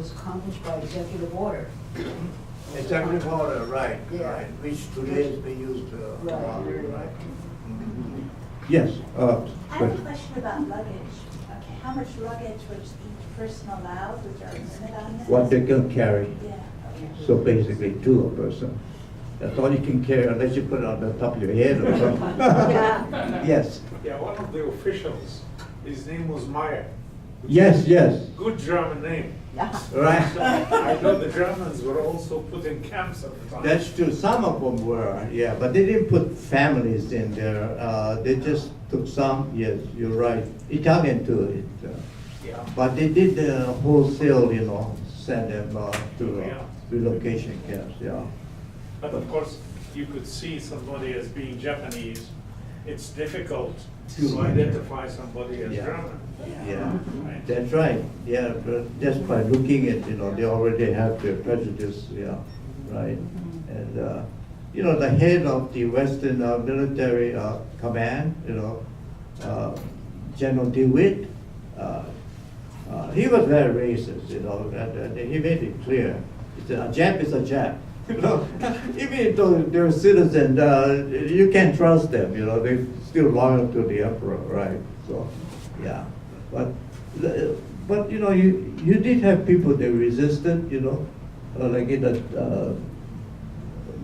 was accomplished by executive order. Executive order, right, Yeah. right, which today has been used, Right. right. Yes, I have a but, question about luggage. Okay, how much luggage was each person allowed? Was there a limit on this? what they can carry, Yeah, okay. so basically two a person. That's all you can carry unless you put it on the top of your head or something. Yes, Yeah, one of the officials, his name was Meyer. which yes, is yes, a good German name. right. So I know the Germans were also put in camps at the time. That's true, some of them were, yeah, but they didn't put families in there. They just took some, yes, you're right, Italian too. Yeah. But they did wholesale, you know, send them to Yeah. relocation camps, yeah. But of course, you could see somebody as being Japanese. It's difficult to identify somebody as Yeah. German. Yeah, Right. that's right, yeah, but just by looking at, you know, they already have their prejudice, yeah, right? And, you know, the head of the Western military command, you know, General DeWitt, he was very racist, you know, and he made it clear. He said, a Jap is a Jap. You know, even though they're citizens, you can't trust them, you know, they're still loyal to the emperor, right? So, yeah. But you know, you did have people that resisted, you know, like in the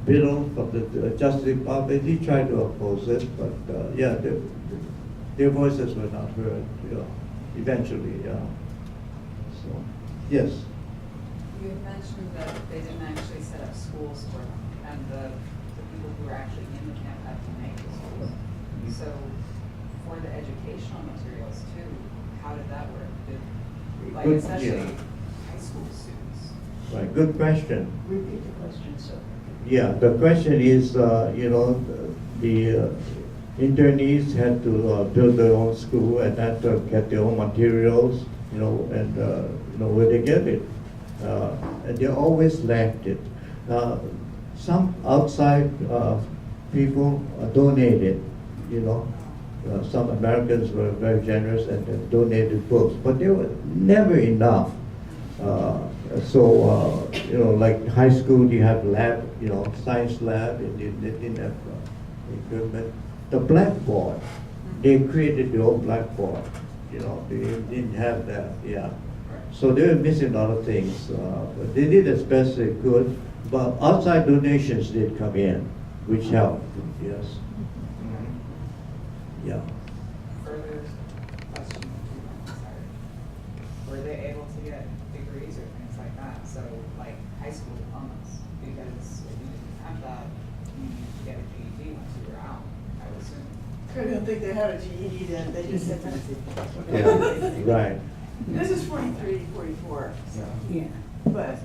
bill from the Justice Department, he tried to oppose it, but yeah, their voices were not heard, you know, eventually, yeah. So, yes. You had mentioned that they didn't actually set up schools for them, and the people who were actually in the camp had to make the schools. So for the educational materials too, how did that work? Like Good, especially yeah. high school students. Right, good question. Repeat the question, sir. Yeah, the question is, you know, the internees had to build their own school and had to get their own materials, you know, and you know, where they get it. And they always lacked it. Some outside people donated, you know. Some Americans were very generous and donated books, but they were never enough. So, you know, like high school, you have lab, you know, science lab, and they didn't have equipment. The blackboard, they created their own blackboard, you know, they didn't have that, yeah. So they were missing a lot of things, but they did as best they could, but outside donations did come in, which helped, yes. Yeah. Further question, sorry. Were they able to get degrees or things like that? So like high school diplomas, because if you didn't have that, you need to get a GED once you were out, I would assume. I don't think they had a GED then, they just said Yeah, right. This is 43, 44, so, Yeah. but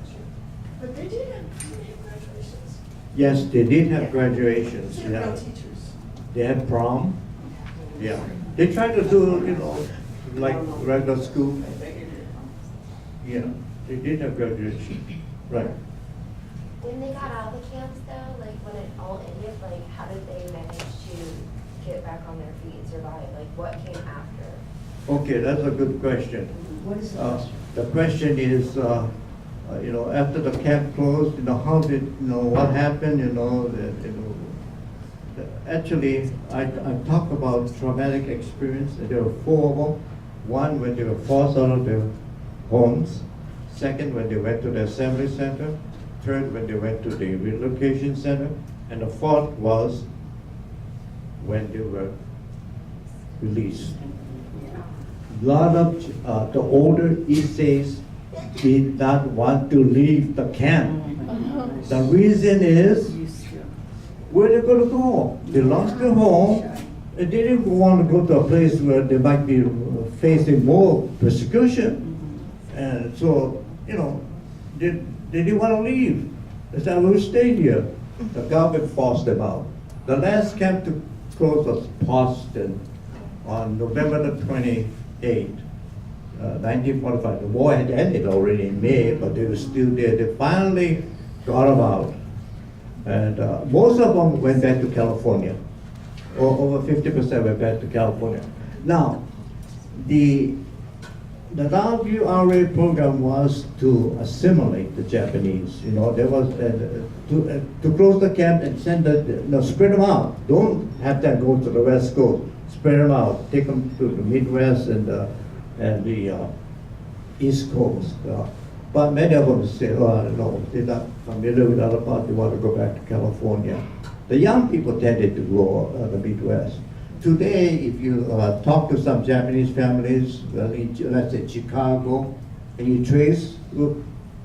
they did have graduations. Yes, they did have Yeah. graduations, They were yeah. no teachers. They had prom, yeah. They tried to do, you know, like regular school, They gave you diplomas. yeah. They did have graduation, right. When they got out of the camps though, like when it all ended, like how did they manage to get back on their feet and survive? Like what came after? Okay, that's a good question. What is the Uh, question? The question is, you know, after the camp closed, you know, how did, you know, what happened, you know, actually, I talk about traumatic experience. There were 4 of them. One, when they were forced out of their homes. Second, when they went to the assembly center. Third, when they went to the relocation center. And the fourth was when they were released. A lot of the older essays did not want to leave the camp. The reason is, where they going to go? They lost their home, and they didn't want to go to a place where they might be facing more persecution. And so, you know, they didn't want to leave. They said, we'll stay here. The government forced them out. The last camp to close was Boston on November the 28th, 1945. The war had ended already in May, but they were still there. They finally got them out. And most of them went back to California. Over 50% went back to California. Now, the WRA program was to assimilate the Japanese. You know, there was to close the camp and send spread them out. Don't have them go to the West Coast. Spread them out. Take them to the Midwest and the East Coast. But many of them say, oh, no, they're not familiar with other parts. They want to go back to California. The young people tended to go the Midwest. Today, if you talk to some Japanese families, let's say Chicago, and you trace, look,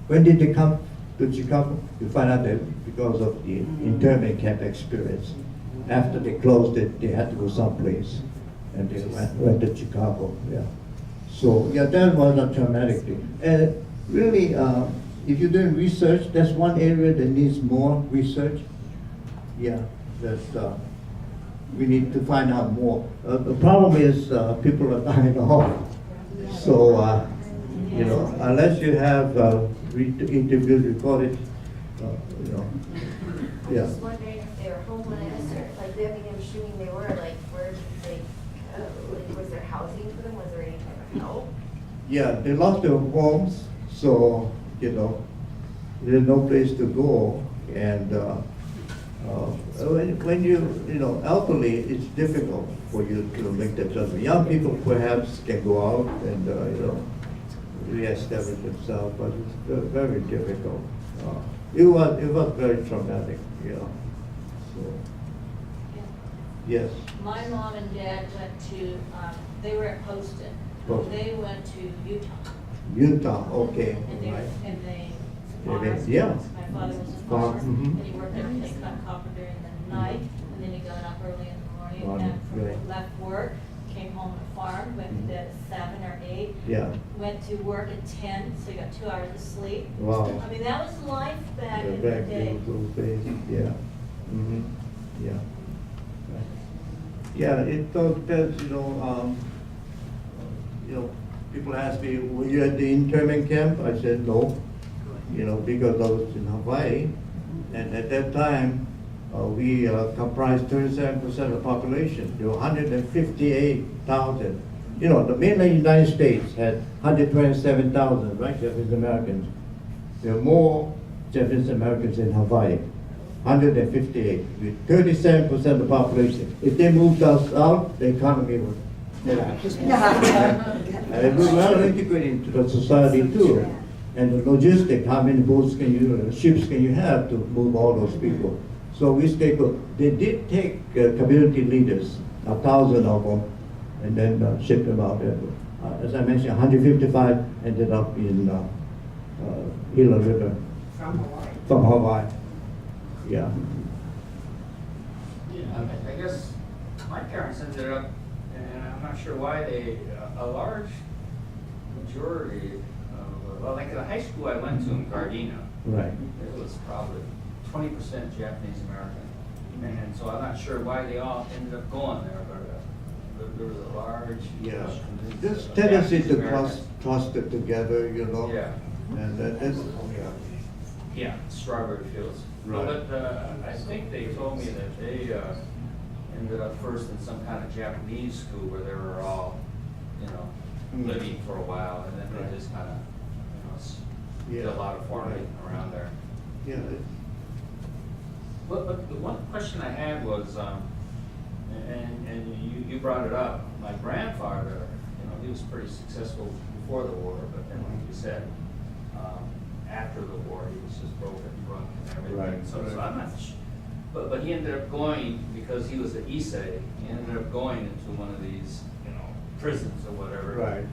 when did they come to Chicago? You find out that because of the internment camp experience. After they closed it, they had to go someplace, and they went to Chicago. Yeah. So yeah, that was a traumatic thing. And really, if you're doing research, that's one area that needs more research. Yeah, that's. We need to find out more. The problem is people are dying off. So, you know, unless you have interviews recorded, you know, I yeah. was just wondering if they were homeless or like, I mean, I'm assuming they were, like, where did they go? Like, was there housing for them? Was there any type of help? Yeah, they lost their homes, so, you know, there's no place to go. And when you know, elderly, it's difficult for you to make that judgment. Young people perhaps can go out and, you know, reestablish themselves, but it's very difficult. It was very traumatic, you know. So, yes. My mom and dad went to, they were at Poston. Oh. They went to Utah. Utah, okay, And they, right. and they Yeah, farmed. yeah. My father was a Farm, farmer, mhm. and he worked at a cut copper during the night, and then he got up early in the morning, Morning, and right. left work, came home and farmed, went to bed at 7 or 8, Yeah, went to work at 10, so he got 2 hours of sleep. wow. I mean, that was life back Yeah, in the back day. in those days, yeah. Mm-hmm, yeah. Right. Yeah, it does, you know, people ask me, were you at the internment camp? I said, no, you know, because I was in Hawaii. And at that time, we comprised 37% of the population. There were 158,000. You know, the mainland United States had 127,000, right, Japanese Americans. There are more Japanese Americans in Hawaii, 158, with 37% of the population. If they moved us out, the economy would collapse. And we were integrated into the society too. And the logistic, how many boats can you, ships can you have to move all those people? So we stay good. They did take community leaders, 1,000 of them, and then ship them out there. As I mentioned, 155 ended up in Gila River. From Hawaii. From Hawaii. Yeah. Yeah, I guess my parents ended up, and I'm not sure why they, a large majority of, well, like the high school I went to in Gardena, Right. it was probably 20% Japanese American. And so I'm not sure why they all ended up going there, but there was a large. Yeah. community This of tendency Japanese to Americans. cluster together, you know. Yeah. And that's, yeah. Yeah, strawberry fields. Right. But I think they told me that they ended up first in some kind of Japanese school where they were all, you know, Mm. living for a while, and then Right. they just kind of, did Yeah. a lot of farming around there. Yeah. But the one question I had was, and you brought it up, my grandfather, he was pretty successful before the war, but then like you said, after the war, he was just broke and drunk and everything. Right, So right. I'm not but he ended up going, because he was at Issei, he ended up going into one of these, prisons or whatever. Right.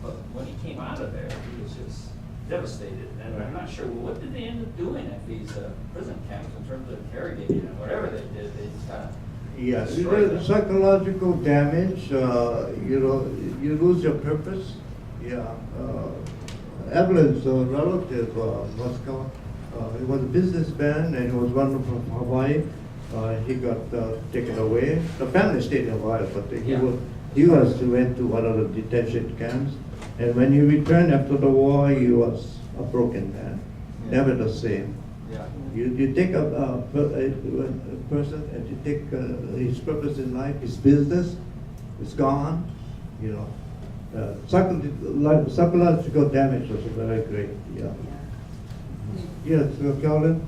But when he came out of there, he was just devastated, and I'm not sure, well, what did they end up doing at these prison camps in terms of interrogating and whatever they did, they just kind of. Yeah, the psychological damage, you lose your purpose. Yeah. Evelyn's relative, he was a businessman and he was running from Hawaii. He got taken away. The family stayed in Hawaii, but he went to one of the detention camps. And when he returned after the war, he was a broken man, never the same. Yeah. You take a person and you take his purpose in life, his business, it's gone, Psychological damage was very great, yeah. Yes, Carolyn?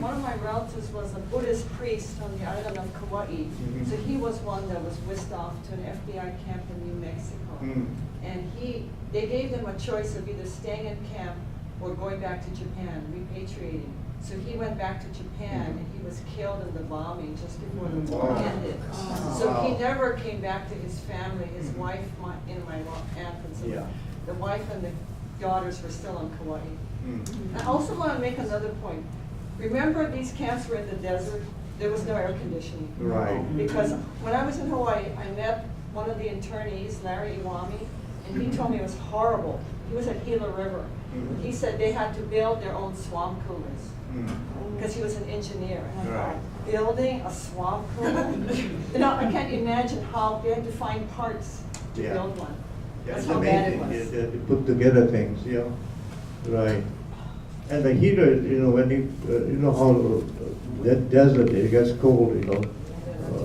One of my relatives was a Buddhist priest on the island of Kauai. Mhm. So he was one that was whisked off to an FBI camp in New Mexico. And they gave them a choice of either staying in camp or going back to Japan, repatriating. So he went back to Japan and he was killed in the bombing just before the war Wow. ended. So he never came back to his family. His wife my aunt and so Yeah. the wife and the daughters were still in Kauai. Mm. I also want to make another point. Remember, these camps were in the desert. There was no air conditioning. Right. Because when I was in Hawaii, I met one of the internees, Larry Iwami, and he told me it was horrible. He was at Gila River. Mhm. He said they had to build their own swamp coolers Mm. because he was an engineer. And I Right. thought, building a swamp cooler? I can't imagine how they had to find parts to Yeah. build one. Yeah, That's it's how bad it amazing, was. they put together things, yeah, right. And the heater, when you know how that desert, it gets cold,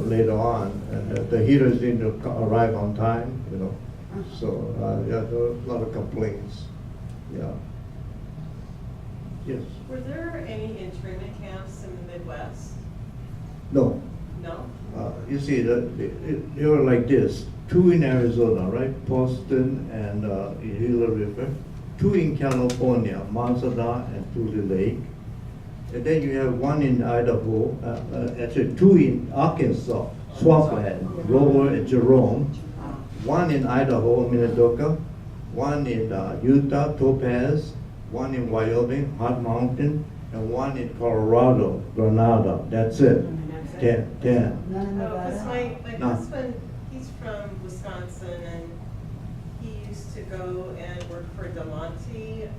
later on, and the heaters didn't arrive on time, so, yeah, there were a lot of complaints, yeah. Yes, Were there any internment camps in the Midwest? no, No? you see, they were like this, 2 in Arizona, right, Boston and Gila River, 2 in California, Mazada and Tule Lake, and then you have 1 in Idaho, actually 2 in Arkansas, Swampland, Rover and Jerome, 1 in Idaho, Minidoka, 1 in Utah, Topaz, 1 in Wyoming, Hot Mountain, and 1 in Colorado, Granada. That's it. 10. None in Because Nevada? my No. husband, he's from Wisconsin, and he used to go and work for Delmonte,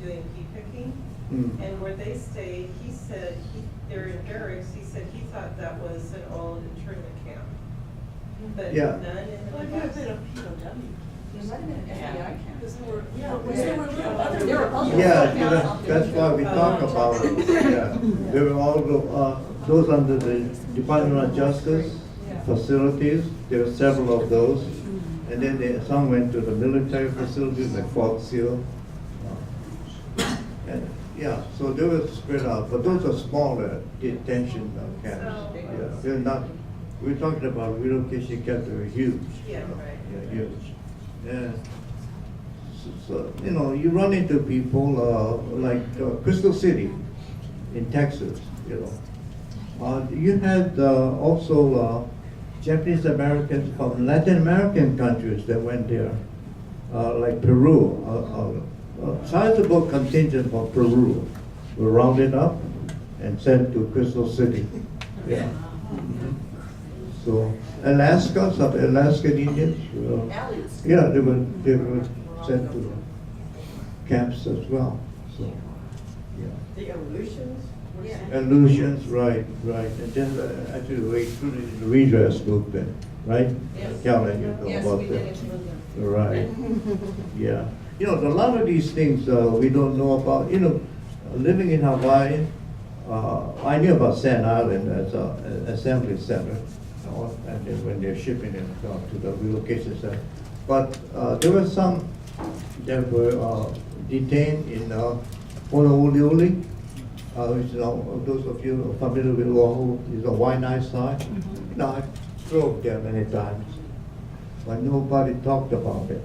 doing pea picking. Mm. And where they stay, he said, they're in barracks, he said he thought that was an old internment camp. But Yeah. none in the Well, it could have been Midwest. a POW. There might have been an FBI camp. Because there were, Yeah, there were other. Yeah, that's why we talk about it, yeah. There were all those under the Department of Justice facilities, there were several of those. And then some went to the military facilities like Fort Sill. And, yeah, so they were spread out, but those are smaller detention camps. So- Yeah, they're not, we're talking about relocation camps that are huge. Yeah, right. Yeah, huge. Yeah. So, you run into people like Crystal City in Texas, You had also Japanese Americans from Latin American countries that went there, like Peru. A sizable contingent from Peru were rounded up and sent to Crystal City. Yeah. So Alaska, some Alaskan Indians. Alleys. Yeah, they were sent to camps as well. So, yeah. The Aleutians? Illusions, right. And then actually we included the redress movement, right? Yes. Calvin, you know Yes, about we that. did include them. Right, yeah. A lot of these things we don't know about. Living in Hawaii, I knew about Sand Island as an assembly center, and then when they're shipping it to the relocation center. But there were some that were detained in Honolulu, which those of you who are familiar with Oahu, is a Waianae side. I drove there many times, but nobody talked about it.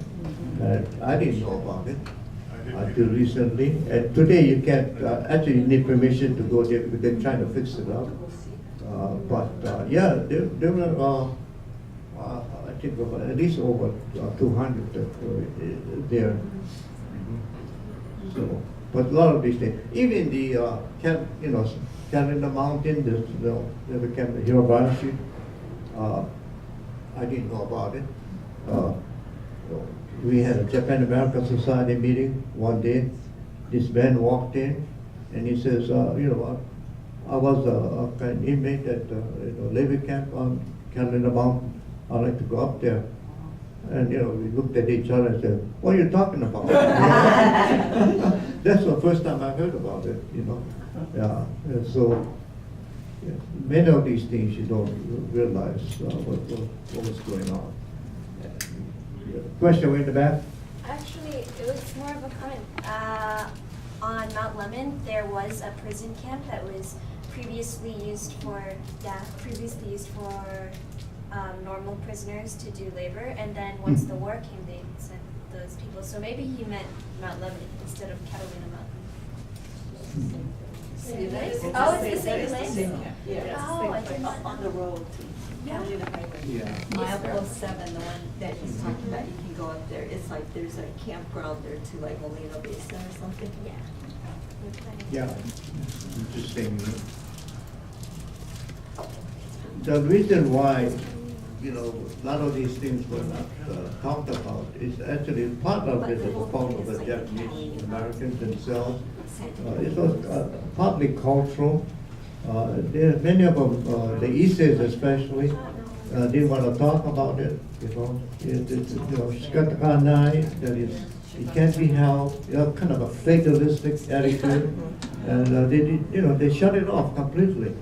I didn't know about it until recently. And today you can't, actually you need permission to go there because they're trying to fix it up. Yeah, there were, I think at least over 200 that were there. So, but a lot of these things, even the Canada Mountain, there's a camp, Hirabayashi. I didn't know about it. We had a Japan American Society meeting one day. This man walked in and he says, I was an inmate at labor camp on Canada Mountain. I'd like to go up there. And we looked at each other and said, what are you talking about? That's the first time I heard about it, Yeah. And so many of these things you don't realize what was going on. Question in the back? Actually, it was more of a comment. On Mount Lemon, there was a prison camp that was previously used for normal prisoners to do labor, and then once the war came, they sent those people. So maybe he meant Mount Lemon instead of Catalina Mountain. Same place? Oh, it's the same place? Yeah. Oh, I didn't know. On the road, Yeah. Catalina Highway. Yeah. Mile 07, the one that he's talking about, you can go up there, it's like, there's a campground there too, like Molino Basin or something. Yeah. We're planning. Yeah, interesting. The reason why, you know, a lot of these things were not talked about is actually part of it is the fault of the Japanese Americans themselves. It was partly cultural. Many of them, the Easties especially, didn't want to talk about it. You know, shikatakanai, that is, it can't be helped. You know, kind of a fatalistic attitude, and they did, you know, they shut it off completely.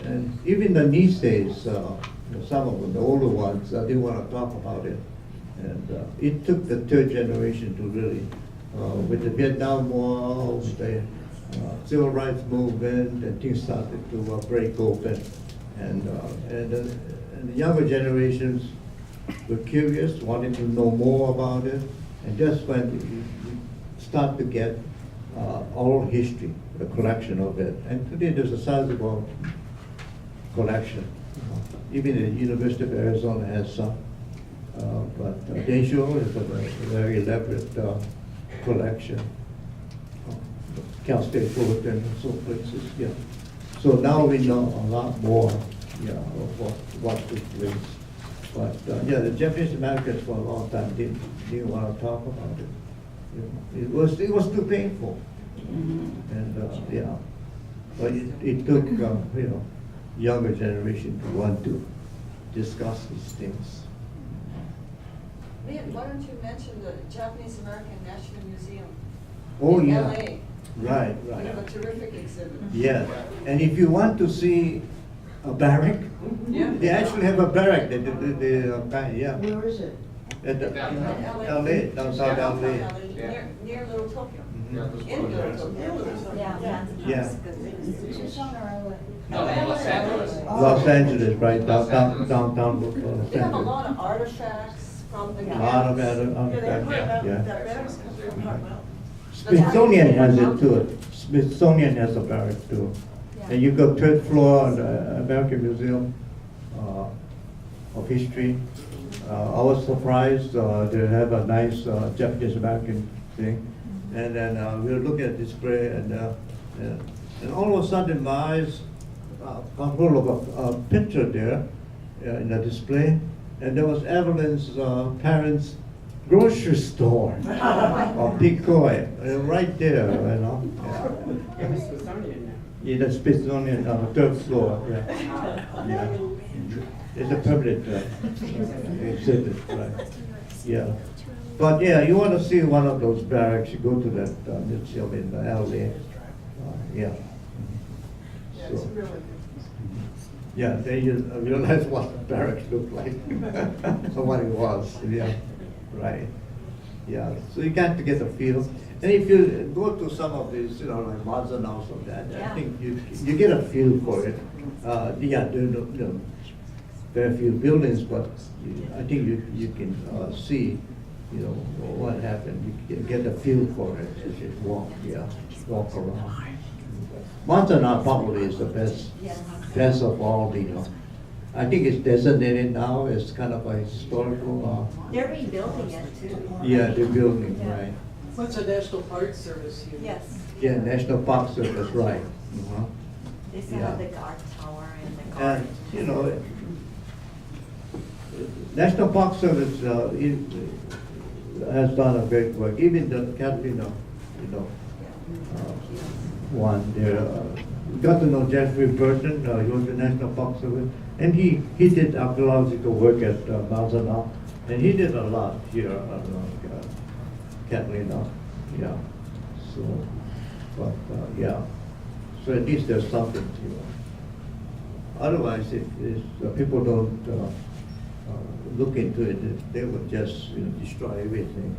And even the Easties, some of them, the older ones, didn't want to talk about it. And it took the third generation to really, with the Vietnam War, with the civil rights movement, and things started to break open. And the younger generations were curious, wanted to know more about it. And just when you start to get oral history, the collection of it. And today there's a sizable collection. Even the University of Arizona has some. But Dejo is a very elaborate collection. Cal State Fullerton and so places, yeah. So now we know a lot more, yeah, of what took place. But yeah, the Japanese Americans for a long time didn't want to talk about it. You know, it was too painful, and yeah. But it took you know, younger generation to want to discuss these things. Liam, why don't you mention the Japanese American National Museum? Oh, in yeah. LA. Right, We right. have a terrific exhibit. Yeah, and if you want to see a barrack, Yeah. they actually have a barrack. Yeah. Where is it? At the, LA, down south LA. Near Little Tokyo. Mhm. In Little Tokyo. Yeah. Tucson or No, Los Angeles. Los Angeles, right, downtown Los Angeles. They have a lot of artifacts from the. A lot of camps. artifacts, yeah. That barracks come from Hartwell. Smithsonian has it too. Smithsonian has a barrack too. And you go third floor on the American Museum of History. I was surprised they have a nice Japanese American thing. And then we were looking at display, and all of a sudden my eyes got hold of a picture there in the display, and there was Evelyn's parents' grocery store of Picoy, right there, you know. Yeah, the Smithsonian on the third floor. Yeah. It's a permanent exhibit, right? Yeah. But yeah, you want to see one of those barracks, you go to that museum in LA. Yeah. Yeah, it's So, really good. yeah, then you realize what the barracks looked like, or what it was. Yeah, right. Yeah, so you got to get a feel. And if you go to some of these, you know, like Mazanaos or that, I think you get a feel for it. Yeah, there are no, very few buildings, but I think you can see, you know, what happened. You get a feel for it as you walk around. Mazanaos probably is the best of all the. I think it's designated now as kind of a historical. They're rebuilding it too. Yeah, they're building, right. What's a National Park Service here? Yes. Yeah, National Park Service, right. Uh-huh. They still have the guard tower and the guard. And, you know, National Park Service has done a great work. Even the Catalina, you know, one there. Got to know Jeffrey Burton, he was the National Park Service, and he did archaeological work at Mazanaos, and he did a lot here at Catalina, yeah. So, but yeah, so at least there's something to. Otherwise, people don't look into it, they would just, destroy everything,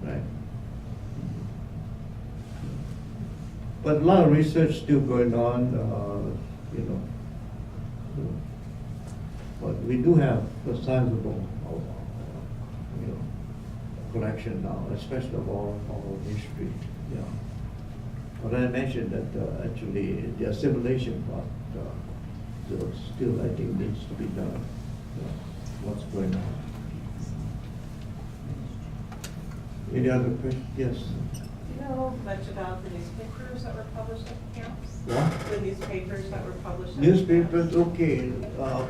right? But a lot of research still going on, but we do have a sizable, collection now, especially of all history, But I mentioned that actually the assimilation part, still I think needs to be done. What's going on? Any other questions? Yes. Do you know much about the newspapers that were published at camps? What? The newspapers that were published at Newspapers, okay.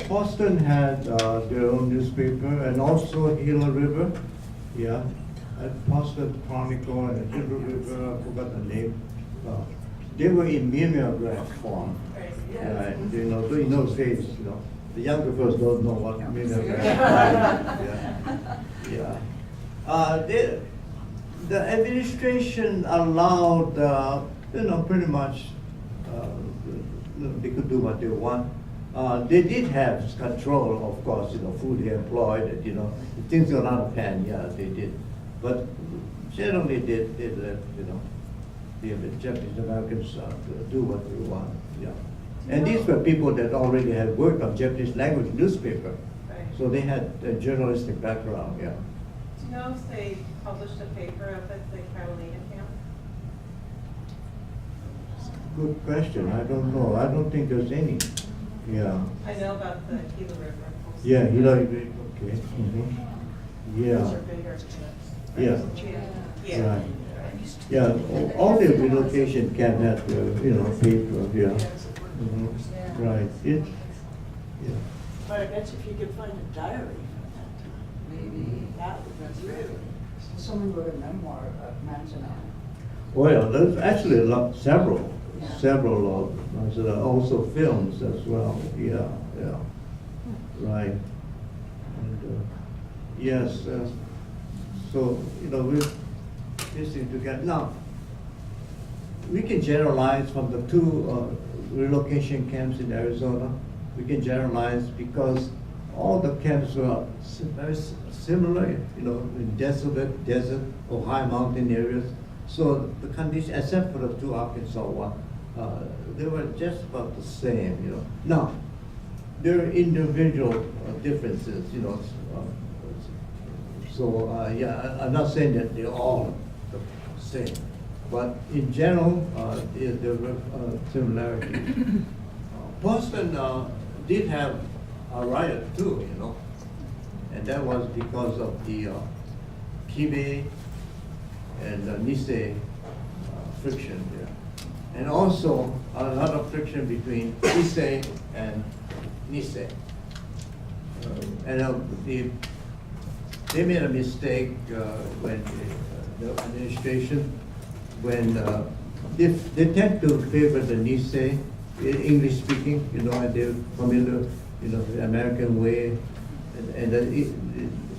Boston had their own newspaper, and also Gila River, Boston Chronicle and Gila River, I forgot the name. They were in mimeograph form. In those days, the younger folks don't know what mimeograph is. The administration allowed, pretty much, they could do what they want. They did have control, of course, who they employed, if things got out of hand, they did. But generally, they let, the Japanese Americans do what they want, And these were people that already had worked on Japanese language newspaper. Right. So they had a journalistic background, Do you know if they published a paper up at the Carolina camp? Good question, I don't know. I don't think there's any. I know about the Gila River. Yeah, okay. Yeah. Those are bigger camps. Yeah. Yeah. Right. Yeah, all the relocation camp had, paper, Right, But I bet if you could find a diary from that time, maybe that would be really. Someone wrote a memoir of Manzanar. Well, there's actually several of also films as well, right. And, yes, so, we're listening together. Now, we can generalize from the two relocation camps in Arizona. We can generalize because all the camps were very similar, in desolate, desert, or high mountain areas. So the condition, except for the two Arkansas one, they were just about the same, Now, there are individual differences, I'm not saying that they're all the same, but in general, there were similarities. Boston did have a riot too, and that was because of the Kibe and Nisei friction there. And also a lot of friction between Issei and Nisei. They made a mistake when the administration, when they tend to favor the Nisei, English speaking, and they're familiar, the American way,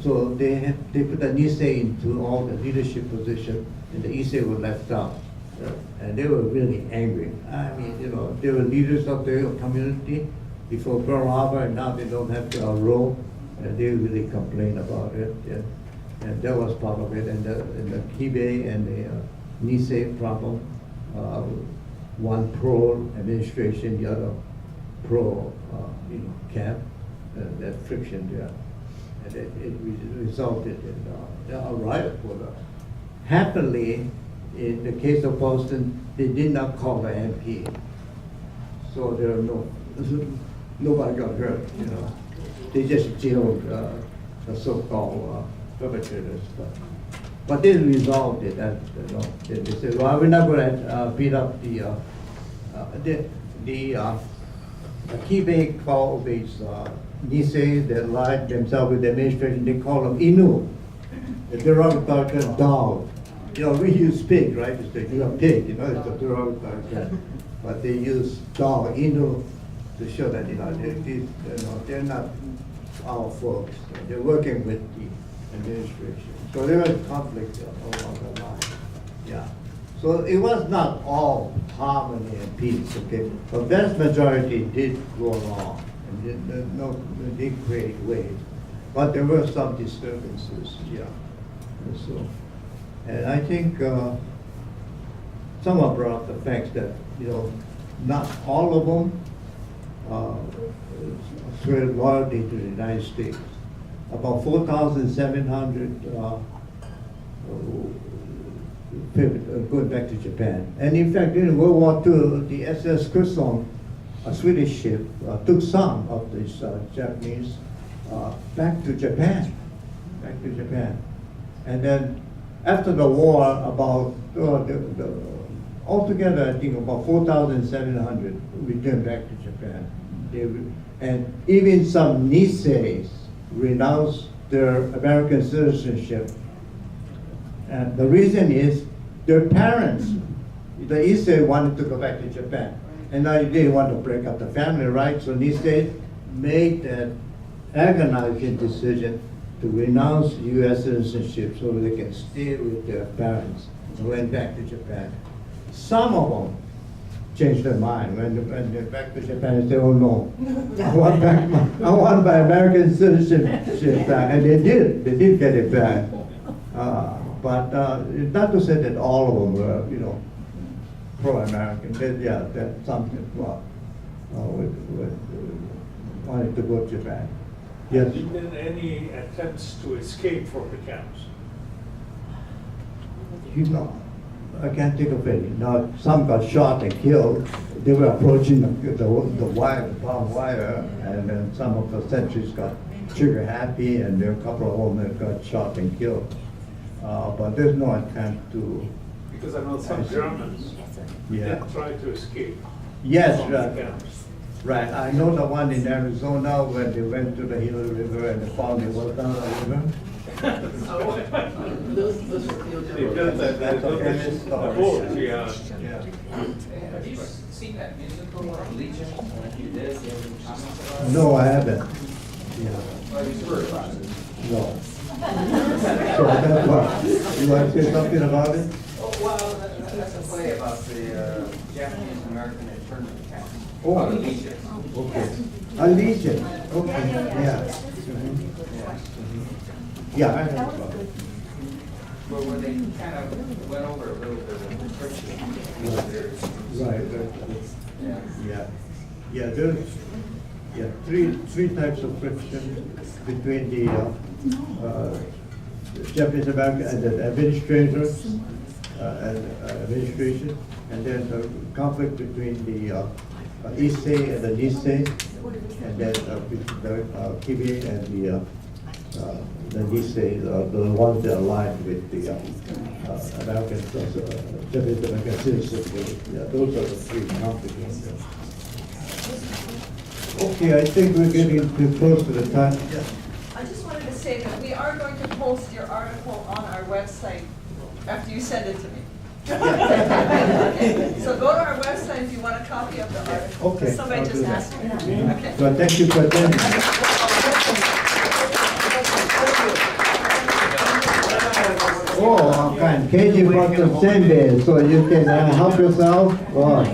so they put the Nisei into all the leadership position, and the Issei were left out. And they were really angry. I mean, they were leaders of their community before Pearl Harbor, and now they don't have their role, and they really complain about it. And that was part of it. And the Kibe and the Nisei problem, one pro administration, the other pro, camp, that friction there. And it resulted in a riot. Happily, in the case of Boston, they did not call the MP. So there are nobody got hurt, They just jailed the so-called perpetrators. But they resolved it. They said, well, we're not going to beat up the Kibe called these Nisei that allied themselves with the administration, they call them Inu. The derogatory term dog. We use pig, right? It's a pig, it's a derogatory term. But they use dog, Inu, to show that, they're not our folks. They're working with the administration. So there was conflict along the line. So it was not all harmony and peace, okay? The vast majority did go along, They didn't create waves, but there were some disturbances, yeah. And so, and I think someone brought up the fact that, not all of them swear loyalty to the United States. About 4,700 going back to Japan. And in fact, during World War II, the SS Curzon, a Swedish ship, took some of these Japanese back to Japan. And then after the war, about altogether, I think about 4,700 returned back to Japan. And even some Niseis renounced their American citizenship. And the reason is their parents, the Issei wanted to go back to Japan. And now they didn't want to break up the family, right? So Nisei made that agonizing decision to renounce U.S. citizenship so they can stay with their parents and went back to Japan. Some of them changed their mind when they're back to Japan and said, "Oh no, I want my American citizenship back," and they did get it back. But not to say that all of them were, pro-American. That some wanted to go to Japan. Yes. Have there been any attempts to escape from the camps? I can't think of any. Now, some got shot and killed. They were approaching the wire, the barbed wire, and then some of the sentries got trigger happy, and there were a couple of them that got shot and killed. But there's no attempt to. Because I know some Germans did try to escape. Yes, from the camps. right. I know the one in Arizona where they went to the Gila River and they found they was down the river. Those are field They built a boat, yeah. Have you seen that musical Legion? You did? You have any comments about it? No, I haven't. Yeah. Well, you heard about it. No. So that's why. You want to say something about it? Oh, well, that's a play about the Japanese American internment camp. Oh. About Legion. Okay. A Legion. Okay. Yeah. Yeah, I heard about it. Well, where they kind of went over a little bit of the friction. Right. Yeah. There's three types of friction between the Japanese American and the administrators administration, and then the conflict between the Issei and the Nisei, and then the Kibi and the Nisei, the ones that aligned with the American, Japanese American citizens. Yeah, those are the three conflicts. Okay, I think we're getting too close to the time. Yeah. I just wanted to say that we are going to post your article on our website after you send it to me. So go to our website if you want a copy of the article. Okay. Somebody I'll just do that. asked me. Okay. So thank you for attending. Oh, okay. Katie brought some senbei, so you can help yourself. Oh.